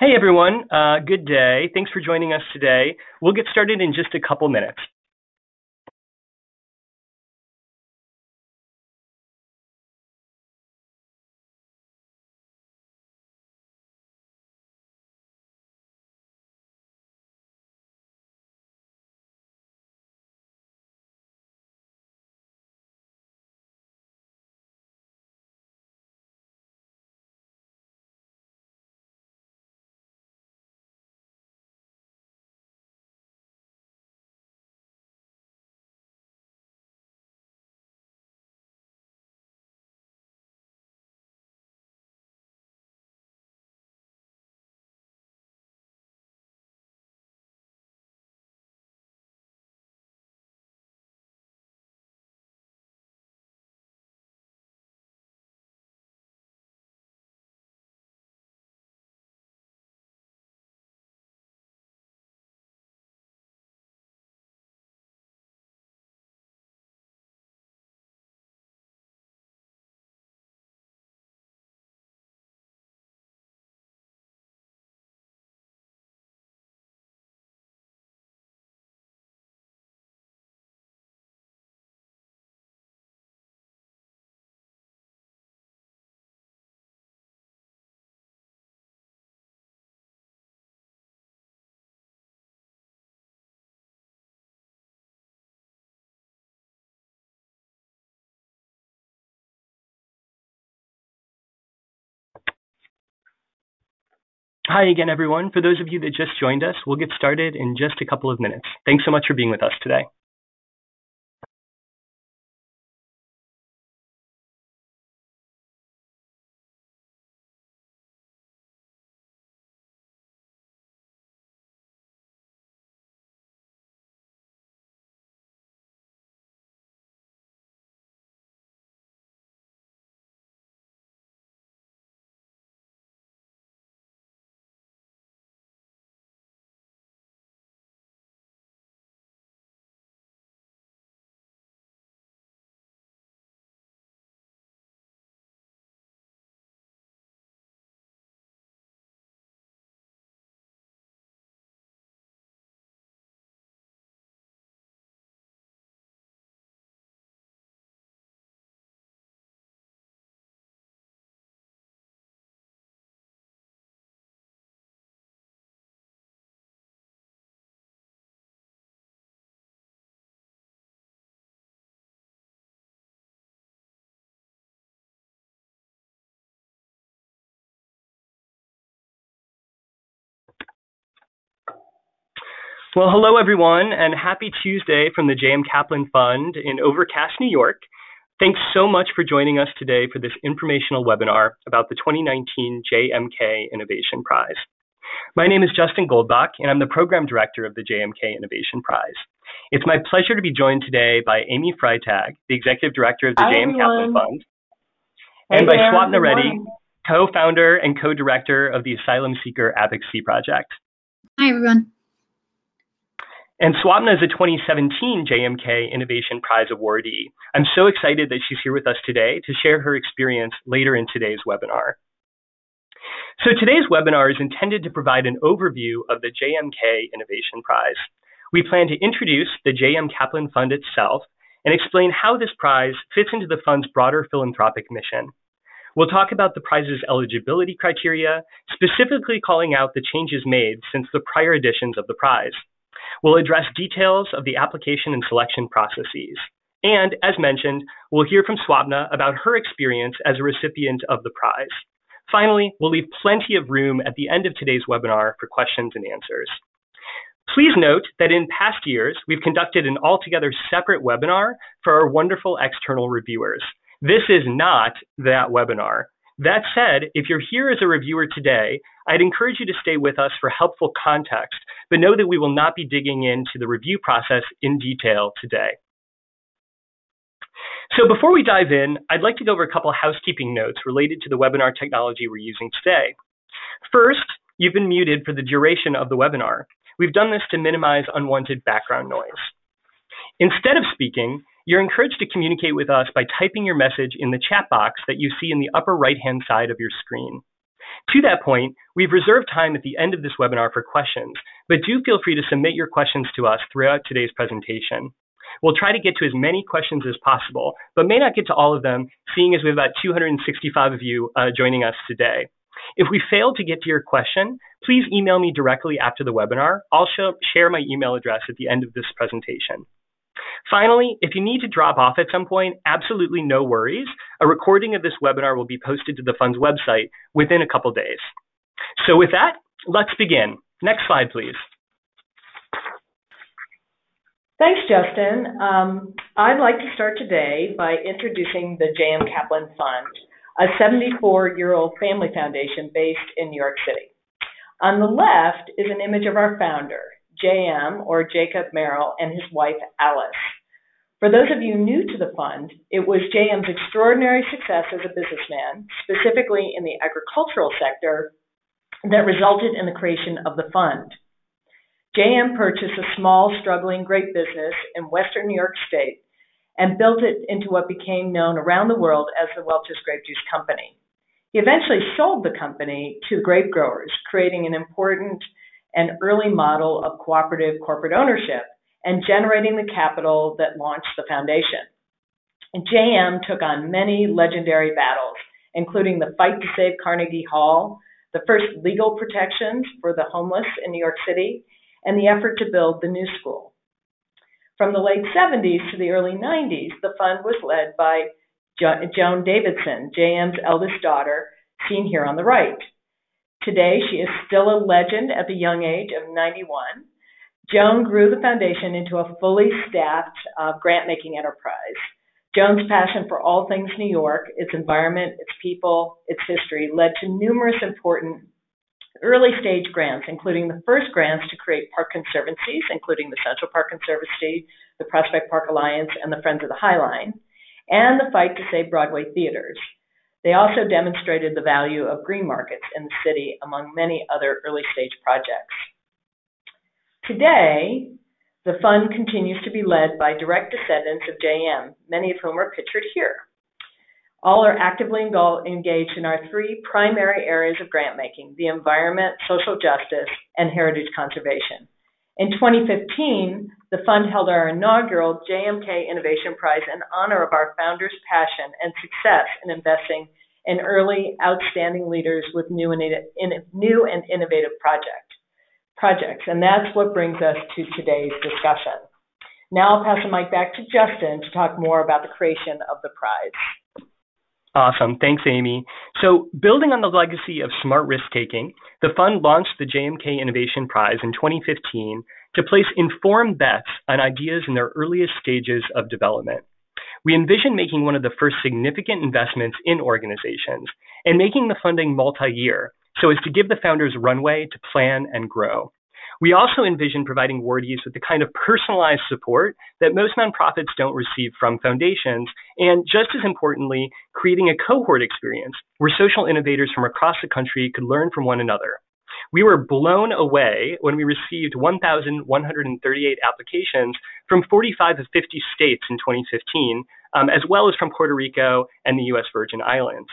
Hey everyone, good day. Thanks for joining us today. We'll get started in just a couple minutes. Hi again, everyone. For those of you that just joined us, we'll get started in just a couple of minutes. Thanks so much for being with us today. Well, hello, everyone, and happy Tuesday from the Kaplan Fund in Overcast, New York. Thanks so much for joining us today for this informational webinar about the 2019 JMK Innovation Prize. My name is Justin Goldbach, and I'm the Program Director of the JMK Innovation Prize. It's my pleasure to be joined today by Amy Freitag, the Executive Director of the J.M.K. Kaplan Fund, and by Swapna Reddy, co-founder and co-director of the Asylum Seeker Advocacy Project. Hi, everyone. And Swapna is a 2017 JMK Innovation Prize awardee. I'm so excited that she's here with us today to share her experience later in today's webinar. So today's webinar is intended to provide an overview of the JMK Innovation Prize. We plan to introduce the J.M. Kaplan Fund itself and explain how this prize fits into the fund's broader philanthropic mission. We'll talk about the prize's eligibility criteria, specifically calling out the changes made since the prior editions of the prize. We'll address details of the application and selection processes. And as mentioned, we'll hear from Swapna about her experience as a recipient of the prize. Finally, we'll leave plenty of room at the end of today's webinar for questions and answers. Please note that in past years, we've conducted an altogether separate webinar for our wonderful external reviewers. This is not that webinar. That said, if you're here as a reviewer today, I'd encourage you to stay with us for helpful context, but know that we will not be digging into the review process in detail today. So before we dive in, I'd like to go over a couple housekeeping notes related to the webinar technology we're using today. First, you've been muted for the duration of the webinar. We've done this to minimize unwanted background noise. Instead of speaking, you're encouraged to communicate with us by typing your message in the chat box that you see in the upper right-hand side of your screen. To that point, we've reserved time at the end of this webinar for questions, but do feel free to submit your questions to us throughout today's presentation. We'll try to get to as many questions as possible, but may not get to all of them, seeing as we have about 265 of you joining us today. If we fail to get to your question, please email me directly after the webinar. I'll share my email address at the end of this presentation. Finally, if you need to drop off at some point, absolutely no worries. A recording of this webinar will be posted to the Fund's website within a couple days. So with that, let's begin. Next slide, please. Thanks, Justin. I'd like to start today by introducing the J.M. Kaplan Fund, a 74-year-old family foundation based in New York City. On the left is an image of our founder, J.M. or Jacob Merrill, and his wife, Alice. For those of you new to the fund, it was J.M.'s extraordinary success as a businessman, specifically in the agricultural sector, that resulted in the creation of the fund. J.M. purchased a small, struggling grape business in western New York State and built it into what became known around the world as the Welch's Grape Juice Company. He eventually sold the company to grape growers, creating an important and early model of cooperative corporate ownership and generating the capital that launched the foundation. J.M. took on many legendary battles, including the fight to save Carnegie Hall, the first legal protections for the homeless in New York City, and the effort to build the New School. From the late 70s to the early 90s, the fund was led by Joan Davidson, J.M.'s eldest daughter, seen here on the right. Today, she is still a legend at the young age of 91. Joan grew the foundation into a fully staffed grant-making enterprise. Joan's passion for all things New York, its environment, its people, its history, led to numerous important early-stage grants, including the first grants to create park conservancies, including the Central Park Conservancy, the Prospect Park Alliance, and the Friends of the High Line, and the fight to save Broadway theaters. They also demonstrated the value of green markets in the city, among many other early-stage projects. Today, the fund continues to be led by direct descendants of J.M., many of whom are pictured here. All are actively engaged in our three primary areas of grant making: the environment, social justice, and heritage conservation. In 2015, the fund held our inaugural JMK Innovation Prize in honor of our founders' passion and success in investing in early, outstanding leaders with new and innovative projects. And that's what brings us to today's discussion. Now I'll pass the mic back to Justin to talk more about the creation of the prize. Awesome. Thanks, Amy. So building on the legacy of smart risk-taking, the fund launched the JMK Innovation Prize in 2015 to place informed bets on ideas in their earliest stages of development. We envision making one of the first significant investments in organizations and making the funding multi-year so as to give the founders runway to plan and grow. We also envision providing awardees with the kind of personalized support that most nonprofits don't receive from foundations, and just as importantly, creating a cohort experience where social innovators from across the country could learn from one another. We were blown away when we received 1,138 applications from 45 of 50 states in 2015, as well as from Puerto Rico and the U.S. Virgin Islands.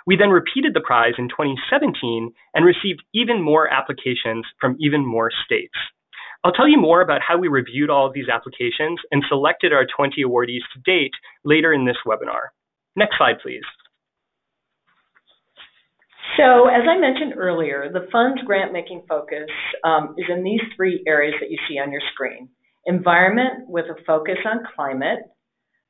We then repeated the prize in 2017 and received even more applications from even more states. I'll tell you more about how we reviewed all of these applications and selected our 20 awardees to date later in this webinar. Next slide, please. So, as I mentioned earlier, the fund's grant-making focus is in these three areas that you see on your screen: environment with a focus on climate,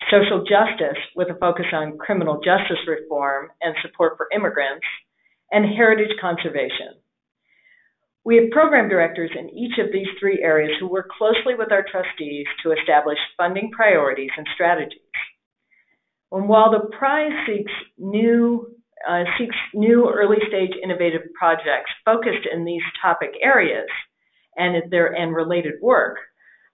social justice with a focus on criminal justice reform and support for immigrants, and heritage conservation. We have program directors in each of these three areas who work closely with our trustees to establish funding priorities and strategies. And while the prize seeks new early-stage innovative projects focused in these topic areas and related work,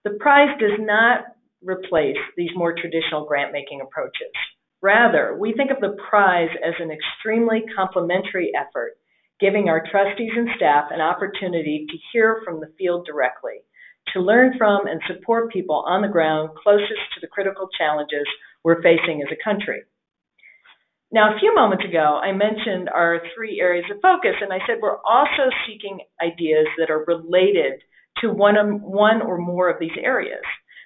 the prize does not replace these more traditional grant-making approaches. Rather, we think of the prize as an extremely complementary effort, giving our trustees and staff an opportunity to hear from the field directly, to learn from and support people on the ground closest to the critical challenges we're facing as a country. Now, a few moments ago, I mentioned our 3 areas of focus, and I said we're also seeking ideas that are related to one or more of these areas.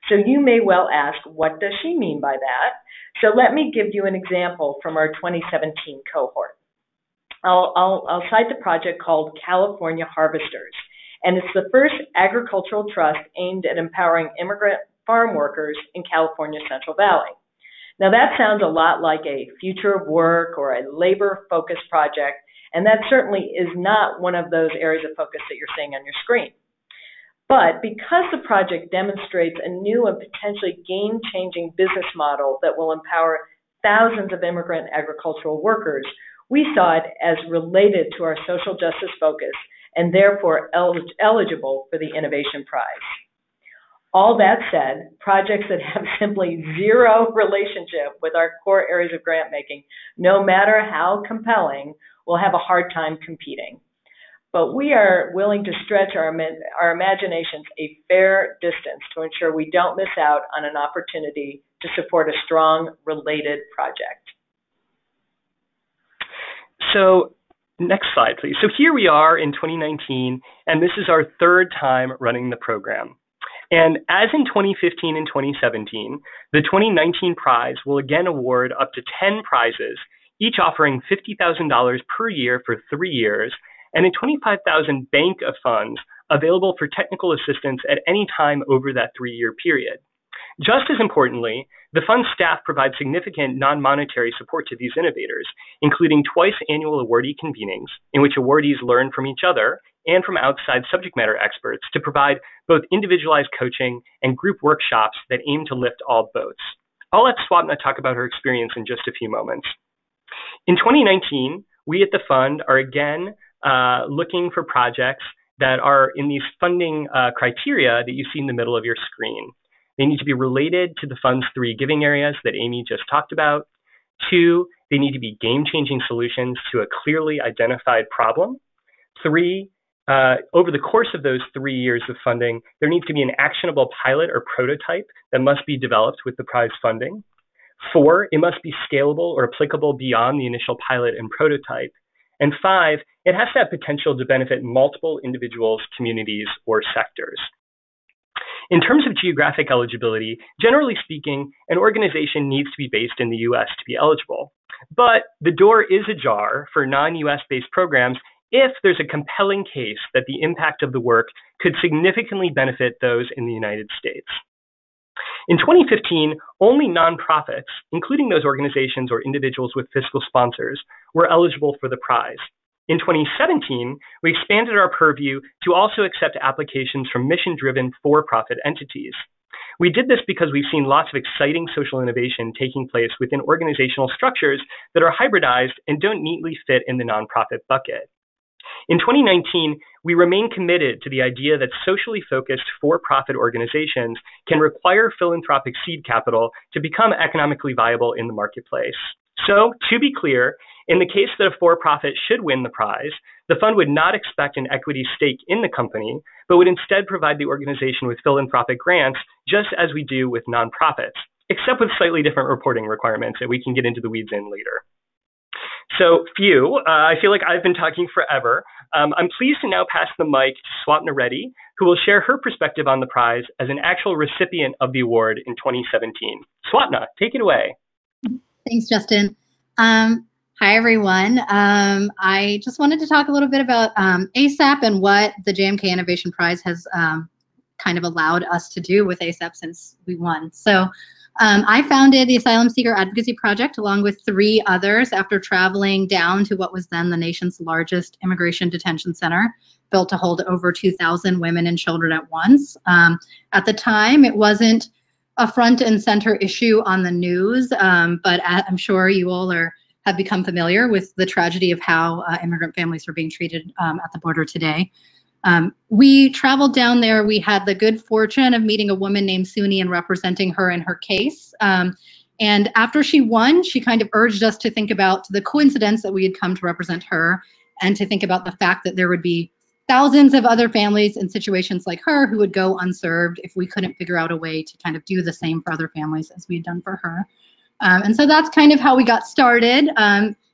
So you may well ask, what does she mean by that? So let me give you an example from our 2017 cohort. I'll cite the project called California Harvesters, and it's the first agricultural trust aimed at empowering immigrant farm workers in California's Central Valley. Now that sounds a lot like a future of work or a labor-focused project, and that certainly is not one of those areas of focus that you're seeing on your screen. But because the project demonstrates a new and potentially game-changing business model that will empower thousands of immigrant agricultural workers, we saw it as related to our social justice focus and therefore eligible for the Innovation Prize. All that said, projects that have simply zero relationship with our core areas of grant making, no matter how compelling, will have a hard time competing. But we are willing to stretch our imaginations a fair distance to ensure we don't miss out on an opportunity to support a strong, related project. So next slide, please. So here we are in 2019, and this is our 3rd time running the program. And as in 2015 and 2017, the 2019 prize will again award up to 10 prizes, each offering $50,000 per year for 3 years, and a $25,000 bank of funds available for technical assistance at any time over that 3-year period. Just as importantly, the fund staff provides significant non-monetary support to these innovators, including twice annual awardee convenings, in which awardees learn from each other and from outside subject matter experts to provide both individualized coaching and group workshops that aim to lift all boats. I'll let Swapna talk about her experience in just a few moments. In 2019, we at the fund are again looking for projects that are in these funding criteria that you see in the middle of your screen. They need to be related to the fund's 3 giving areas that Amy just talked about. 2, they need to be game-changing solutions to a clearly identified problem. 3, over the course of those 3 years of funding, there needs to be an actionable pilot or prototype that must be developed with the prize funding. 4, it must be scalable or applicable beyond the initial pilot and prototype. And 5, it has to have potential to benefit multiple individuals, communities, or sectors. In terms of geographic eligibility, generally speaking, an organization needs to be based in the US to be eligible. But the door is ajar for non-US based programs if there's a compelling case that the impact of the work could significantly benefit those in the United States. In 2015, only nonprofits, including those organizations or individuals with fiscal sponsors, were eligible for the prize. In 2017, we expanded our purview to also accept applications from mission-driven for-profit entities. We did this because we've seen lots of exciting social innovation taking place within organizational structures that are hybridized and don't neatly fit in the nonprofit bucket. In 2019, we remain committed to the idea that socially focused for-profit organizations can require philanthropic seed capital to become economically viable in the marketplace. So, to be clear, in the case that a for-profit should win the prize, the fund would not expect an equity stake in the company, but would instead provide the organization with philanthropic grants, just as we do with nonprofits, except with slightly different reporting requirements that we can get into the weeds in later. So, I feel like I've been talking forever. I'm pleased to now pass the mic to Swapna Reddy, who will share her perspective on the prize as an actual recipient of the award in 2017. Swapna, take it away. Thanks, Justin. Hi, everyone. I just wanted to talk a little bit about ASAP and what the JMK Innovation Prize has kind of allowed us to do with ASAP since we won. So I founded the Asylum Seeker Advocacy Project along with 3 others after traveling down to what was then the nation's largest immigration detention center, built to hold over 2,000 women and children at once. At the time, it wasn't a front and center issue on the news, but I'm sure you all have become familiar with the tragedy of how immigrant families are being treated at the border today. We traveled down there. We had the good fortune of meeting a woman named Suni and representing her in her case. And after she won, she kind of urged us to think about the coincidence that we had come to represent her and to think about the fact that there would be thousands of other families in situations like her who would go unserved if we couldn't figure out a way to kind of do the same for other families as we had done for her. And so that's kind of how we got started.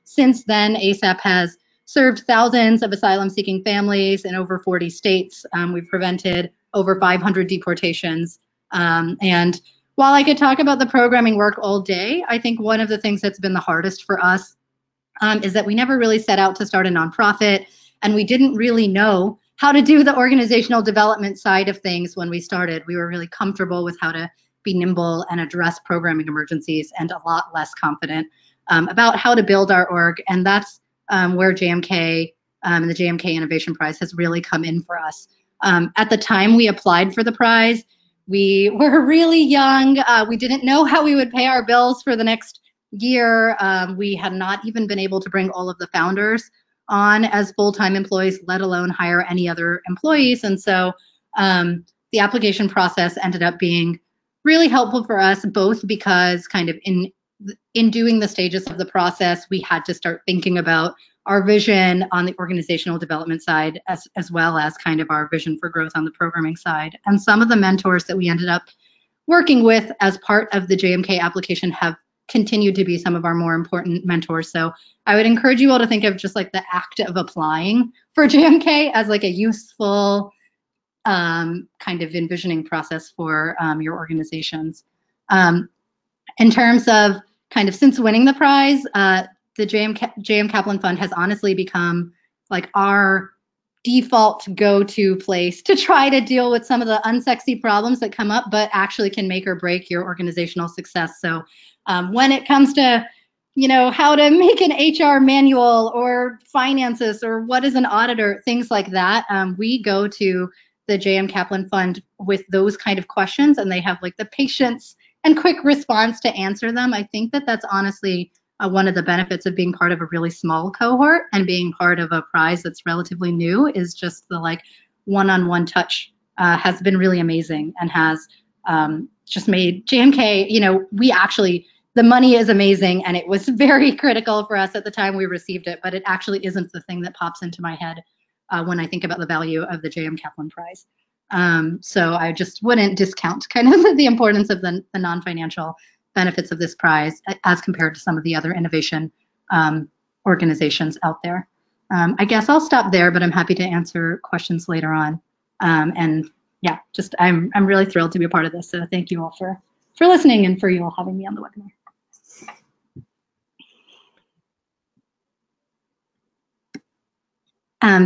Since then, ASAP has served thousands of asylum-seeking families in over 40 states. We've prevented over 500 deportations. And while I could talk about the programming work all day, I think one of the things that's been the hardest for us is that we never really set out to start a nonprofit, and we didn't really know how to do the organizational development side of things when we started. We were really comfortable with how to be nimble and address programming emergencies, and a lot less confident about how to build our org. And that's where JMK and the JMK Innovation Prize has really come in for us. At the time we applied for the prize, we were really young. We didn't know how we would pay our bills for the next year. We had not even been able to bring all of the founders on as full-time employees, let alone hire any other employees. And so the application process ended up being really helpful for us, both because kind of in doing the stages of the process, we had to start thinking about our vision on the organizational development side, as well as kind of our vision for growth on the programming side. And some of the mentors that we ended up working with as part of the JMK application have continued to be some of our more important mentors. So I would encourage you all to think of just like the act of applying for JMK as like a useful kind of envisioning process for your organizations. In terms of kind of since winning the prize, the J.M. Kaplan Fund has honestly become like our default go-to place to try to deal with some of the unsexy problems that come up, but actually can make or break your organizational success. So when it comes to, you know, how to make an HR manual or finances or what is an auditor, things like that, we go to the J.M. Kaplan Fund with those kind of questions, and they have like the patience and quick response to answer them. I think that that's honestly one of the benefits of being part of a really small cohort and being part of a prize that's relatively new is just the like one-on-one touch has been really amazing and has just made JMK, you know, the money is amazing, and it was very critical for us at the time we received it, but it actually isn't the thing that pops into my head when I think about the value of the J.M. Kaplan Prize. So I just wouldn't discount kind of the importance of the non-financial benefits of this prize as compared to some of the other innovation organizations out there. I guess I'll stop there, but I'm happy to answer questions later on. And yeah, just I'm really thrilled to be a part of this. So thank you all for listening and for you all having me on the webinar.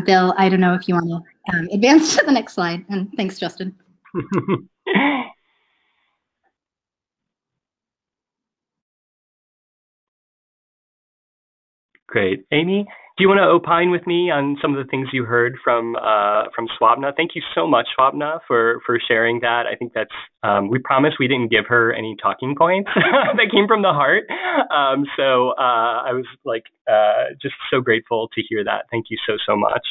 Bill, I don't know if you want to advance to the next slide. And thanks, Justin. Great. Amy, do you want to opine with me on some of the things you heard from Swapna? Thank you so much, Swapna, for sharing that. I think that's, we promised we didn't give her any talking points that came from the heart. So I was like, just so grateful to hear that. Thank you so much.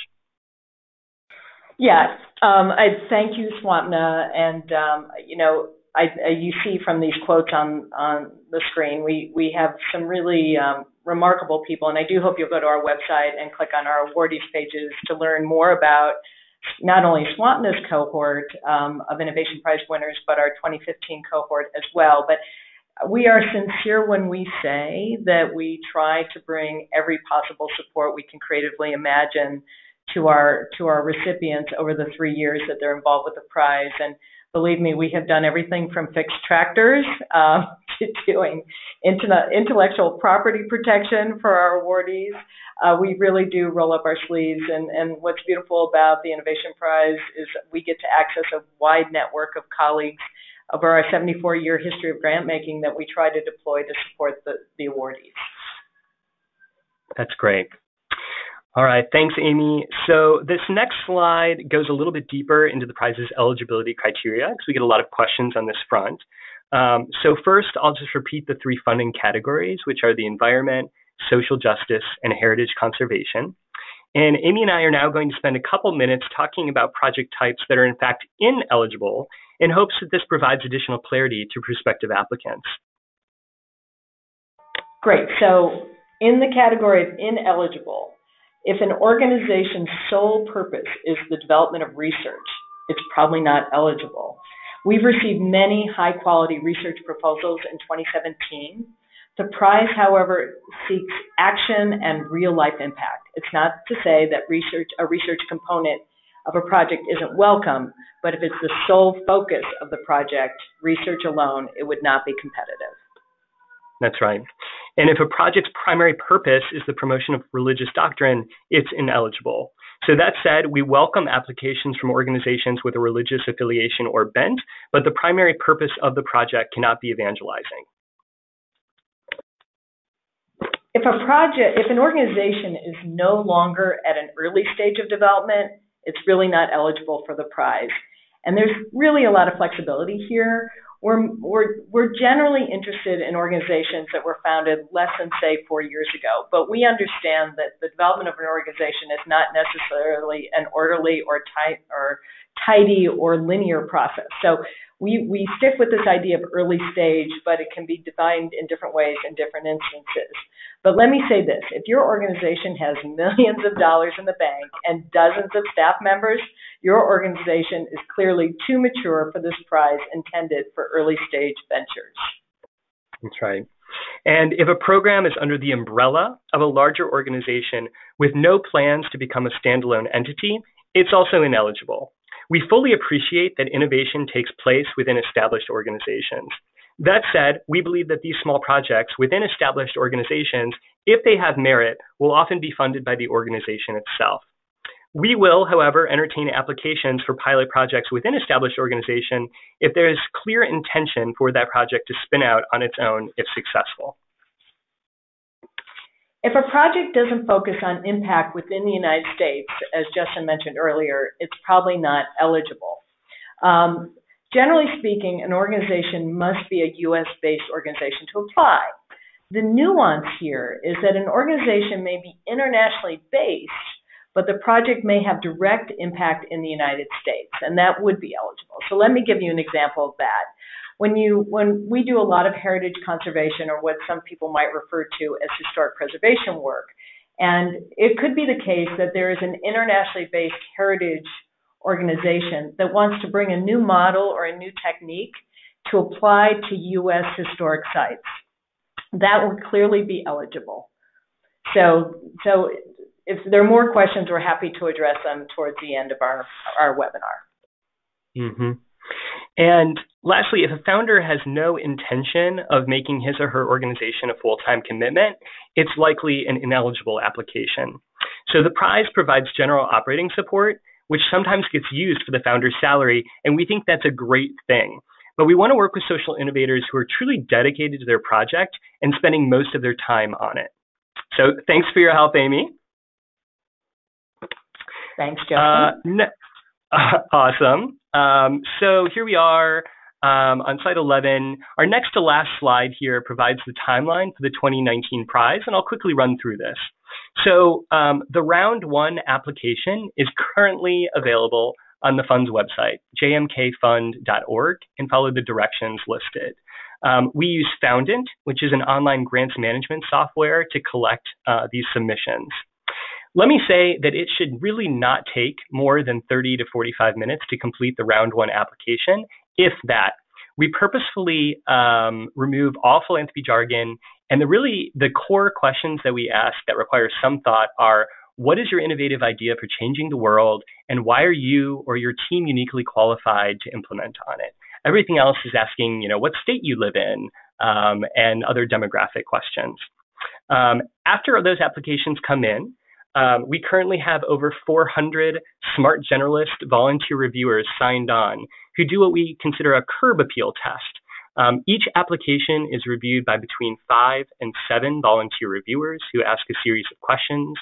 Yeah, I thank you, Swapna. And, you know, you see from these quotes on the screen, we have some really remarkable people, and I do hope you'll go to our website and click on our awardees pages to learn more about not only Swapna's cohort of Innovation Prize winners, but our 2015 cohort as well. But we are sincere when we say that we try to bring every possible support we can creatively imagine to our recipients over the 3 years that they're involved with the prize. And believe me, we have done everything from fixed tractors to doing intellectual property protection for our awardees. We really do roll up our sleeves. And what's beautiful about the Innovation Prize is we get to access a wide network of colleagues over our 74-year history of grant making that we try to deploy to support the awardees. That's great. All right, thanks, Amy. So this next slide goes a little bit deeper into the prize's eligibility criteria because we get a lot of questions on this front. So first, I'll just repeat the 3 funding categories, which are the environment, social justice, and heritage conservation. And Amy and I are now going to spend a couple minutes talking about project types that are in fact ineligible in hopes that this provides additional clarity to prospective applicants. Great. So in the category of ineligible, if an organization's sole purpose is the development of research, it's probably not eligible. We've received many high-quality research proposals in 2017, The prize, however, seeks action and real-life impact. It's not to say that a research component of a project isn't welcome, but if it's the sole focus of the project, research alone, it would not be competitive. That's right. And if a project's primary purpose is the promotion of religious doctrine, it's ineligible. So that said, we welcome applications from organizations with a religious affiliation or bent, but the primary purpose of the project cannot be evangelizing. If an organization is no longer at an early stage of development, it's really not eligible for the prize. And there's really a lot of flexibility here. We're generally interested in organizations that were founded less than, say, 4 years ago, but we understand that the development of an organization is not necessarily an orderly or tidy or linear process. So we stick with this idea of early stage, but it can be defined in different ways in different instances. But let me say this, if your organization has millions of dollars in the bank and dozens of staff members, your organization is clearly too mature for this prize intended for early stage ventures. That's right. And if a program is under the umbrella of a larger organization with no plans to become a standalone entity, it's also ineligible. We fully appreciate that innovation takes place within established organizations. That said, we believe that these small projects within established organizations, if they have merit, will often be funded by the organization itself. We will, however, entertain applications for pilot projects within established organization if there is clear intention for that project to spin out on its own if successful. If a project doesn't focus on impact within the United States, as Justin mentioned earlier, it's probably not eligible. Generally speaking, an organization must be a US-based organization to apply. The nuance here is that an organization may be internationally based, but the project may have direct impact in the United States, and that would be eligible. So let me give you an example of that. When we do a lot of heritage conservation, or what some people might refer to as historic preservation work, and it could be the case that there is an internationally based heritage organization that wants to bring a new model or a new technique to apply to U.S. historic sites. That would clearly be eligible. So if there are more questions, we're happy to address them towards the end of our webinar. Mm-hmm. And lastly, if a founder has no intention of making his or her organization a full-time commitment, it's likely an ineligible application. So the prize provides general operating support, which sometimes gets used for the founder's salary, and we think that's a great thing. But we want to work with social innovators who are truly dedicated to their project and spending most of their time on it. So thanks for your help, Amy. Thanks, Justin. Awesome. So here we are on slide 11. Our next to last slide here provides the timeline for the 2019 prize, and I'll quickly run through this. So the round one application is currently available on the fund's website, jmkfund.org, and follow the directions listed. We use Foundant, which is an online grants management software to collect these submissions. Let me say that it should really not take more than 30 to 45 minutes to complete the round one application, if that. We purposefully remove all philanthropy jargon, and the core questions that we ask that require some thought are, what is your innovative idea for changing the world, and why are you or your team uniquely qualified to implement on it? Everything else is asking, what state you live in, and other demographic questions. After those applications come in, we currently have over 400 smart generalist volunteer reviewers signed on who do what we consider a curb appeal test. Each application is reviewed by between 5 and 7 volunteer reviewers who ask a series of questions.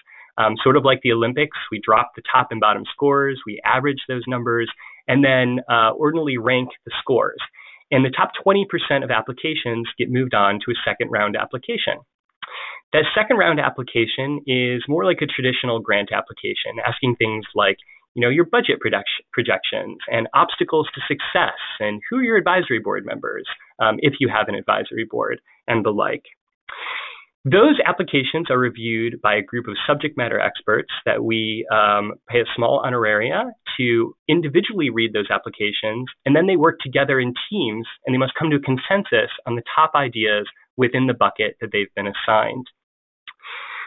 Sort of like the Olympics, we drop the top and bottom scores, we average those numbers, and then ordinarily rank the scores. And the top 20% of applications get moved on to a second round application. That second round application is more like a traditional grant application, asking things like, your budget projections and obstacles to success, and who are your advisory board members, if you have an advisory board, and the like. Those applications are reviewed by a group of subject matter experts that we pay a small honoraria to individually read those applications, and then they work together in teams, and they must come to a consensus on the top ideas within the bucket that they've been assigned.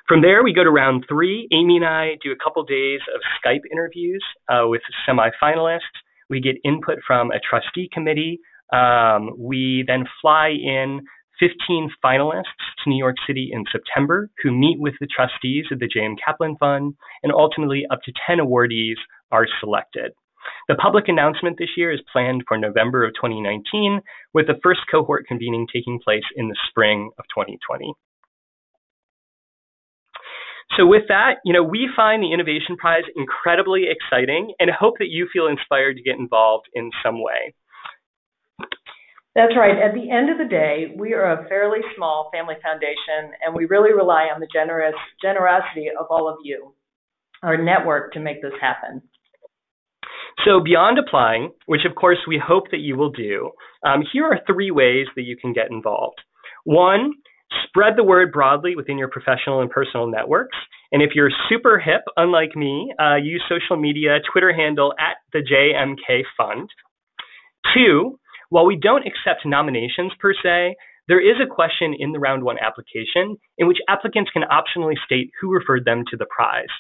From there, we go to round 3. Amy and I do a couple days of Skype interviews with semifinalists. We get input from a trustee committee. We then fly in 15 finalists to New York City in September who meet with the trustees of the J.M. Kaplan Fund, and ultimately up to 10 awardees are selected. The public announcement this year is planned for November of 2019, with the first cohort convening taking place in the spring of 2020. So with that, we find the Innovation Prize incredibly exciting and hope that you feel inspired to get involved in some way. That's right. At the end of the day, we are a fairly small family foundation, and we really rely on the generosity of all of you, our network, to make this happen. So beyond applying, which of course we hope that you will do, here are 3 ways that you can get involved. 1, spread the word broadly within your professional and personal networks. And if you're super hip, unlike me, use social media, Twitter handle @the JMK Fund. 2, while we don't accept nominations per se, there is a question in the round 1 application in which applicants can optionally state who referred them to the prize.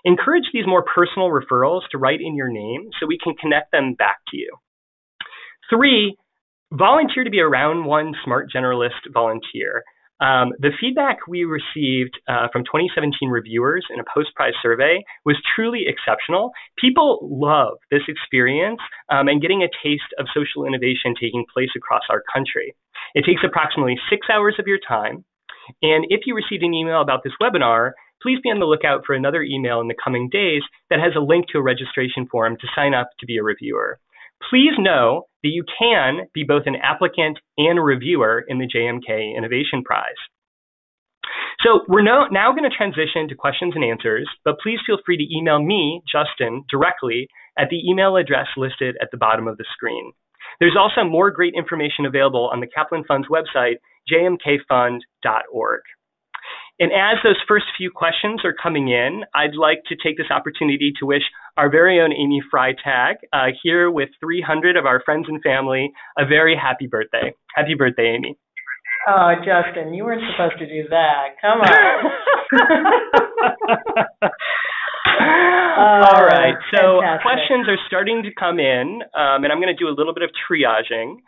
Encourage these more personal referrals to write in your name so we can connect them back to you. 3, volunteer to be a round 1 Smart Generalist volunteer. The feedback we received from 2017 reviewers in a post-prize survey was truly exceptional. People love this experience and getting a taste of social innovation taking place across our country. It takes approximately 6 hours of your time. And if you received an email about this webinar, please be on the lookout for another email in the coming days that has a link to a registration form to sign up to be a reviewer. Please know that you can be both an applicant and a reviewer in the JMK Innovation Prize. So we're now going to transition to questions and answers, but please feel free to email me, Justin, directly at the email address listed at the bottom of the screen. There's also more great information available on the Kaplan Fund's website, jmkfund.org. And as those first few questions are coming in, I'd like to take this opportunity to wish our very own Amy Freitag, here with 300 of our friends and family, a very happy birthday. Happy birthday, Amy. Oh, Justin, you weren't supposed to do that. Come on. All right, so fantastic. Questions are starting to come in, and I'm going to do a little bit of triaging.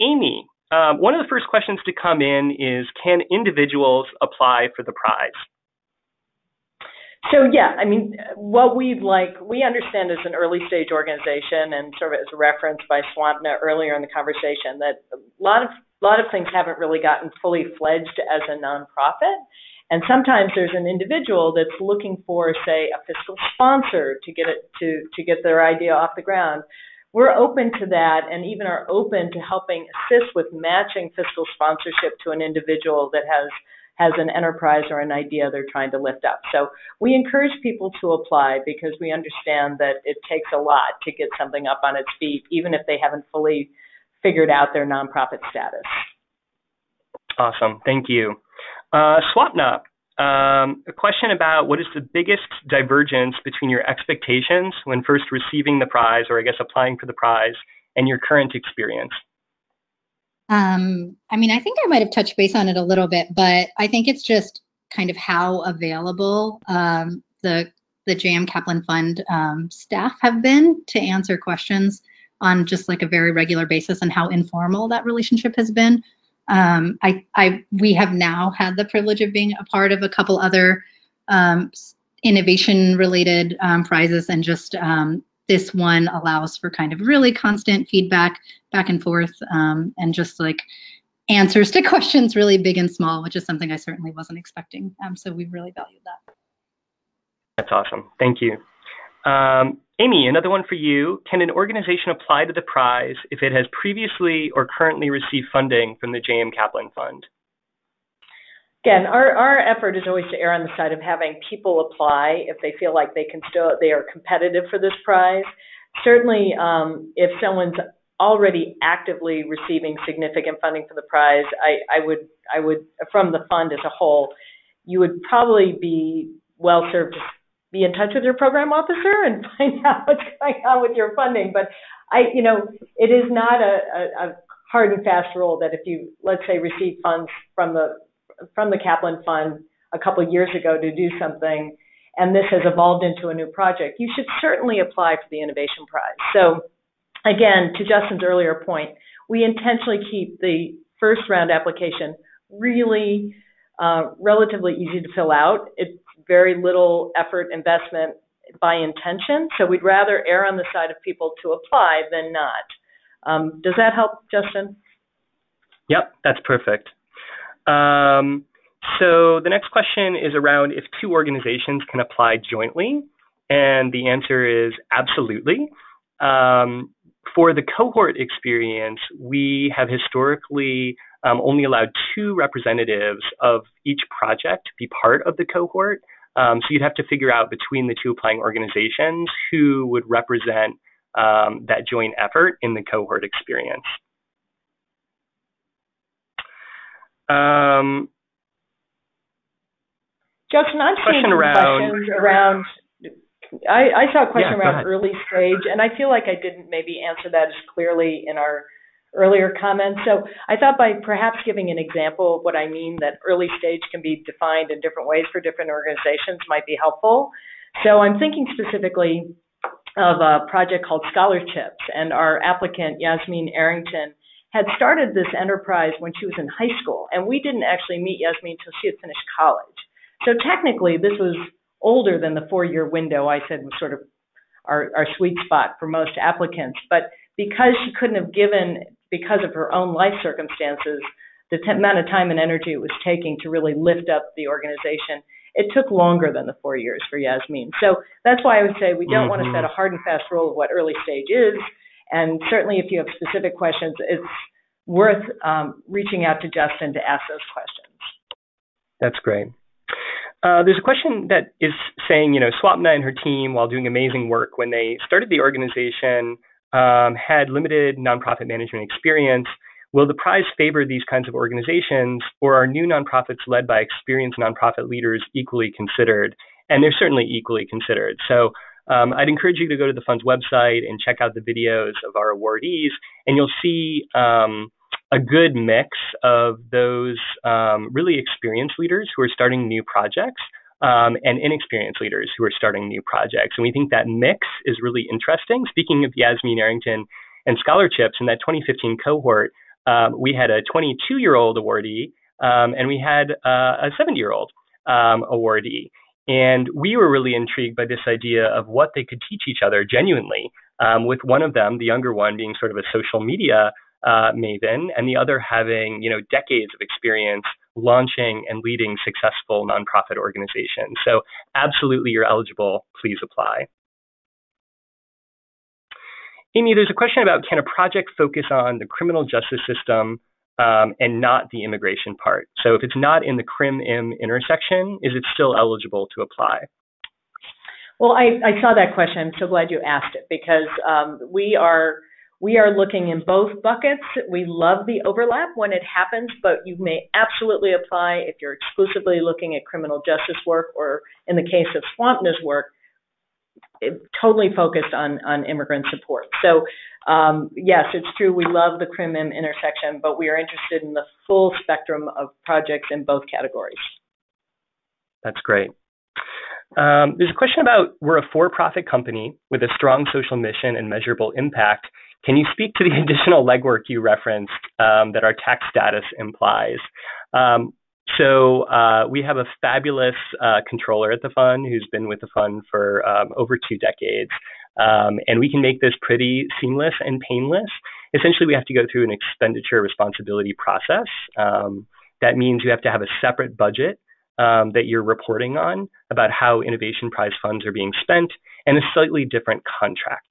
Amy, one of the first questions to come in is, can individuals apply for the prize? So yeah, I mean, what we understand as an early stage organization, and sort of as referenced by Swapna earlier in the conversation, that a lot of things haven't really gotten fully fledged as a nonprofit. And sometimes there's an individual that's looking for, say, a fiscal sponsor to get their idea off the ground. We're open to that, and even are open to helping assist with matching fiscal sponsorship to an individual that has an enterprise or an idea they're trying to lift up. So we encourage people to apply because we understand that it takes a lot to get something up on its feet, even if they haven't fully figured out their nonprofit status. Awesome, thank you. Swapna, a question about what is the biggest divergence between your expectations when first receiving the prize, or I guess applying for the prize, and your current experience? I mean, I think I might have touched base on it a little bit, but I think it's just kind of how available the J.M. Kaplan Fund staff have been to answer questions on just like a very regular basis, and how informal that relationship has been. We have now had the privilege of being a part of a couple other innovation-related prizes, and just this one allows for kind of really constant feedback back and forth, and just like answers to questions really big and small, which is something I certainly wasn't expecting. So we really valued that. That's awesome. Thank you. Amy, another one for you. Can an organization apply to the prize if it has previously or currently received funding from the J.M. Kaplan Fund? Again, our effort is always to err on the side of having people apply if they feel like they are competitive for this prize. Certainly, if someone's already actively receiving significant funding for the prize, I would from the fund as a whole, you would probably be well served to be in touch with your program officer and find out what's going on with your funding. But it is not a hard and fast rule that if you, let's say, receive funds from the Kaplan Fund a couple of years ago to do something, and this has evolved into a new project, you should certainly apply for the Innovation Prize. So again, to Justin's earlier point, we intentionally keep the first round application really relatively easy to fill out. It's very little effort investment by intention, so we'd rather err on the side of people to apply than not. Does that help, Justin? Yep, that's perfect. So the next question is around if two organizations can apply jointly, and the answer is absolutely. For the cohort experience, we have historically only allowed two representatives of each project to be part of the cohort. So you'd have to figure out between the two applying organizations who would represent that joint effort in the cohort experience. Justin, I'm seeing questions around, I saw a question around early stage, and I feel like I didn't maybe answer that as clearly in our earlier comments. So I thought by perhaps giving an example of what I mean, that early stage can be defined in different ways for different organizations, might be helpful. So I'm thinking specifically of a project called Scholarships, and our applicant, Yasmin Arrington, had started this enterprise when she was in high school, and we didn't actually meet Yasmin until she had finished college. So technically, this was older than the 4-year window I said was sort of our sweet spot for most applicants. But because she couldn't have given, because of her own life circumstances, the amount of time and energy it was taking to really lift up the organization, it took longer than the 4 years for Yasmin. So that's why I would say we don't want to set a hard and fast rule of what early stage is. And certainly if you have specific questions, it's worth reaching out to Justin to ask those questions. That's great. There's a question that is saying, Swapna and her team, while doing amazing work when they started the organization, had limited nonprofit management experience. Will the prize favor these kinds of organizations, or are new nonprofits led by experienced nonprofit leaders equally considered? And they're certainly equally considered. So I'd encourage you to go to the fund's website and check out the videos of our awardees, and you'll see a good mix of those really experienced leaders who are starting new projects and inexperienced leaders who are starting new projects. And we think that mix is really interesting. Speaking of Yasmin Arrington and Scholarships, in that 2015 cohort, we had a 22-year-old awardee and we had a 70-year-old awardee. And we were really intrigued by this idea of what they could teach each other genuinely, with one of them, the younger one, being sort of a social media maven, and the other having, decades of experience launching and leading successful nonprofit organizations. So absolutely, you're eligible. Please apply. Amy, there's a question about, can a project focus on the criminal justice system and not the immigration part? So if it's not in the crim-im intersection, is it still eligible to apply? Well, I saw that question. I'm so glad you asked it, because we are looking in both buckets. We love the overlap when it happens, but you may absolutely apply if you're exclusively looking at criminal justice work, or in the case of Swapna's work, totally focused on immigrant support. So yes, it's true, we love the crim-im intersection, but we are interested in the full spectrum of projects in both categories. That's great. There's a question about, we're a for-profit company with a strong social mission and measurable impact. Can you speak to the additional legwork you referenced that our tax status implies? So we have a fabulous controller at the fund who's been with the fund for over 2 decades. And we can make this pretty seamless and painless. Essentially, we have to go through an expenditure responsibility process. That means you have to have a separate budget that you're reporting on about how Innovation Prize funds are being spent, and a slightly different contract.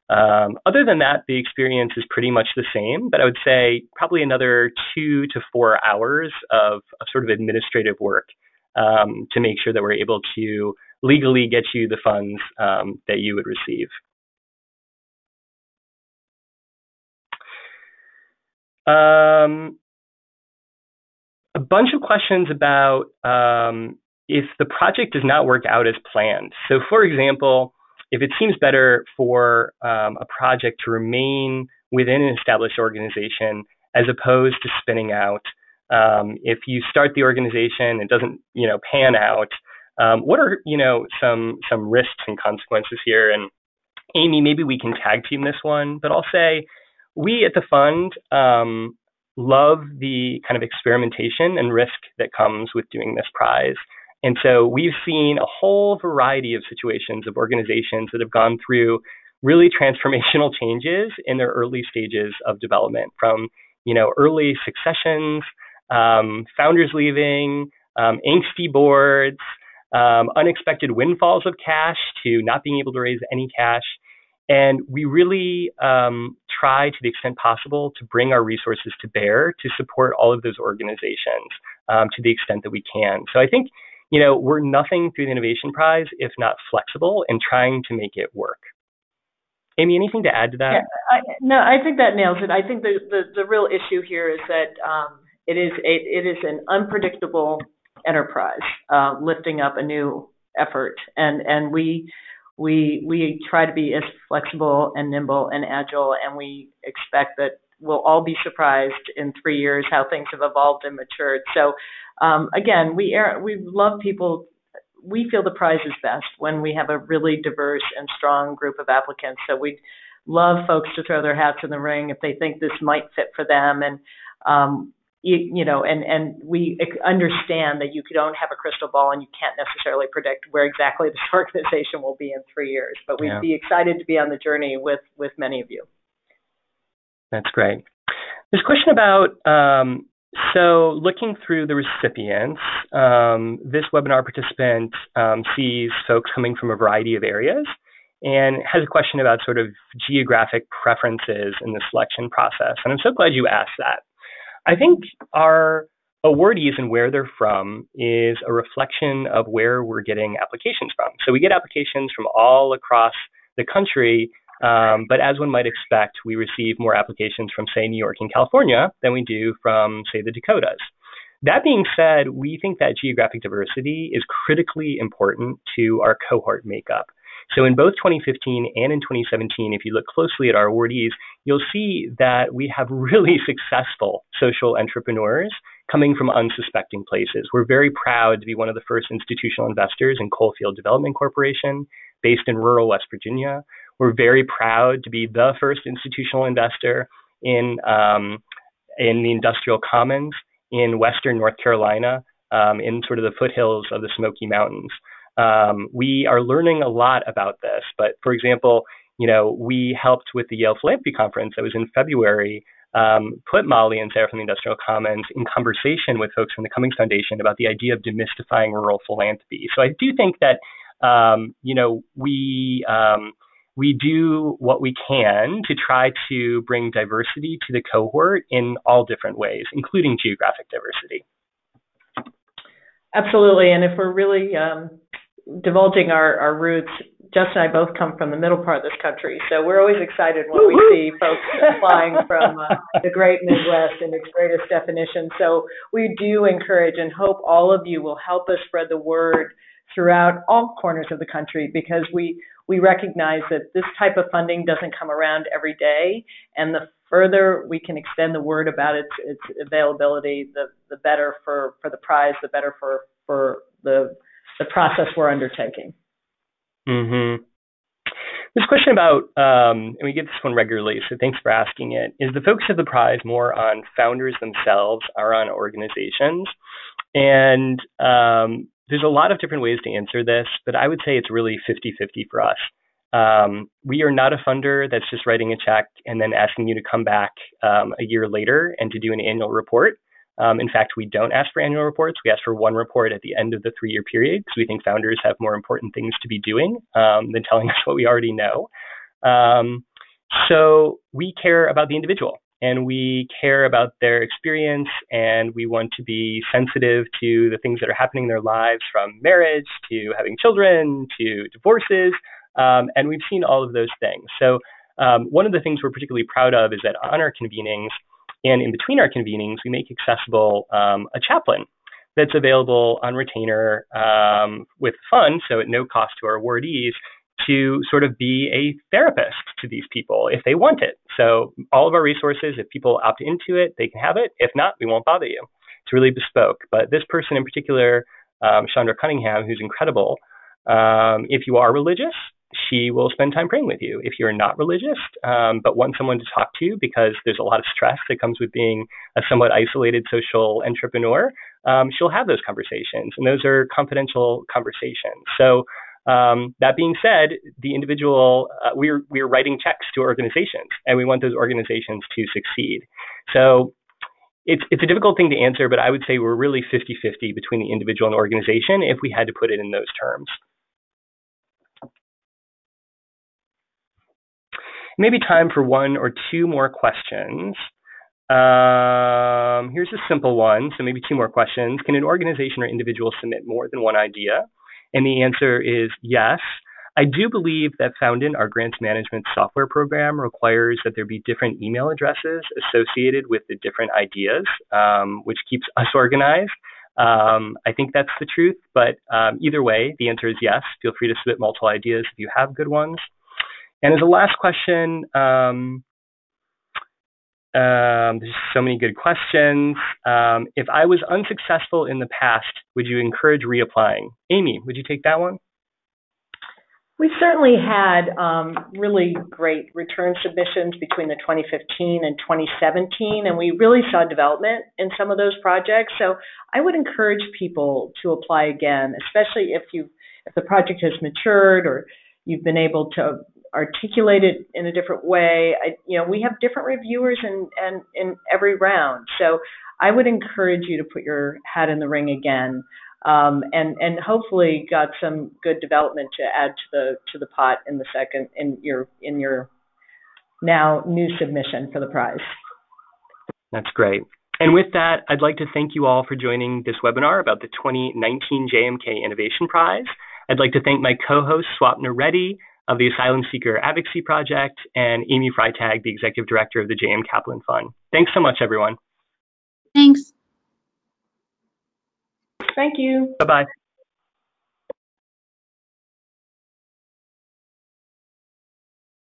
Other than that, the experience is pretty much the same, but I would say probably another 2 to 4 hours of sort of administrative work to make sure that we're able to legally get you the funds that you would receive. A bunch of questions about if the project does not work out as planned. So for example, if it seems better for a project to remain within an established organization as opposed to spinning out. If you start the organization, it doesn't, pan out. What are, some risks and consequences here? And Amy, maybe we can tag team this one, but I'll say we at the fund love the kind of experimentation and risk that comes with doing this prize. And so we've seen a whole variety of situations of organizations that have gone through really transformational changes in their early stages of development, from early successions, founders leaving, angsty boards, unexpected windfalls of cash to not being able to raise any cash. And we really try to the extent possible to bring our resources to bear to support all of those organizations to the extent that we can. So I think, we're nothing through the Innovation Prize if not flexible and trying to make it work. Amy, anything to add to that? Yeah, I think that nails it. I think the real issue here is that it is an unpredictable enterprise lifting up a new effort, and we try to be as flexible and nimble and agile, and we expect that we'll all be surprised in 3 years how things have evolved and matured. So again, we love people. We feel the prize is best when we have a really diverse and strong group of applicants. So we love folks to throw their hats in the ring if they think this might fit for them. And, and we understand that you don't have a crystal ball and you can't necessarily predict where exactly this organization will be in 3 years. But we'd be excited to be on the journey with many of you. That's great. There's a question about so looking through the recipients, this webinar participant sees folks coming from a variety of areas and has a question about sort of geographic preferences in the selection process. And I'm so glad you asked that. I think our awardees and where they're from is a reflection of where we're getting applications from. So we get applications from all across the country, but as one might expect, we receive more applications from, say, New York and California than we do from, say, the Dakotas. That being said, we think that geographic diversity is critically important to our cohort makeup. So in both 2015 and in 2017, if you look closely at our awardees, you'll see that we have really successful social entrepreneurs coming from unsuspecting places. We're very proud to be one of the first institutional investors in Coalfield Development Corporation, based in rural West Virginia. We're very proud to be the first institutional investor in the Industrial Commons in Western North Carolina, in sort of the foothills of the Smoky Mountains. We are learning a lot about this, but for example, we helped with the Yale Philanthropy Conference that was in February, put Molly and Sarah from the Industrial Commons in conversation with folks from the Cummings Foundation about the idea of demystifying rural philanthropy. So I do think that, we do what we can to try to bring diversity to the cohort in all different ways, including geographic diversity. Absolutely. And if we're really divulging our roots, Justin and I both come from the middle part of this country. So we're always excited when we see folks flying from the great Midwest in its greatest definition. So we do encourage and hope all of you will help us spread the word throughout all corners of the country, because we recognize that this type of funding doesn't come around every day, and the further we can extend the word about its availability, the better for the prize, the better for the process we're undertaking. Mm-hmm. This question about, and we get this one regularly, so thanks for asking it, is the focus of the prize more on founders themselves or on organizations? And there's a lot of different ways to answer this, but I would say it's really 50-50 for us. We are not a funder that's just writing a check and then asking you to come back a year later and to do an annual report. In fact, we don't ask for annual reports. We ask for one report at the end of the 3-year period because we think founders have more important things to be doing than telling us what we already know. So we care about the individual, and we care about their experience, and we want to be sensitive to the things that are happening in their lives, from marriage to having children to divorces, and we've seen all of those things. So one of the things we're particularly proud of is that on our convenings and in between our convenings, we make accessible a chaplain that's available on retainer with fund, so at no cost to our awardees, to sort of be a therapist to these people if they want it. So all of our resources, if people opt into it, they can have it. If not, we won't bother you. It's really bespoke. But this person in particular, Chandra Cunningham, who's incredible, if you are religious, she will spend time praying with you. If you're not religious, but want someone to talk to because there's a lot of stress that comes with being a somewhat isolated social entrepreneur, she'll have those conversations. And those are confidential conversations. So that being said, the individual, we're writing checks to organizations, and we want those organizations to succeed. So it's a difficult thing to answer, but I would say we're really 50-50 between the individual and organization if we had to put it in those terms. Maybe time for one or two more questions. Here's a simple one, so maybe two more questions. Can an organization or individual submit more than one idea? And the answer is yes. I do believe that Foundin, our grants management software program, requires that there be different email addresses associated with the different ideas, which keeps us organized. I think that's the truth, but either way, the answer is yes. Feel free to submit multiple ideas if you have good ones. And as a last question, there's so many good questions. If I was unsuccessful in the past, would you encourage reapplying? Amy, would you take that one? We certainly had really great return submissions between the 2015 and 2017, and we really saw development in some of those projects. So I would encourage people to apply again, especially if the project has matured or you've been able to articulate it in a different way. We have different reviewers in every round. So I would encourage you to put your hat in the ring again, and hopefully got some good development to add to the pot in your now new submission for the prize. That's great. And with that, I'd like to thank you all for joining this webinar about the 2019 JMK Innovation Prize. I'd like to thank my co-host Swapna Reddy of the Asylum Seeker Advocacy Project, and Amy Freitag, the Executive Director of the J.M. Kaplan Fund. Thanks so much, everyone. Thanks. Thank you. Bye-bye.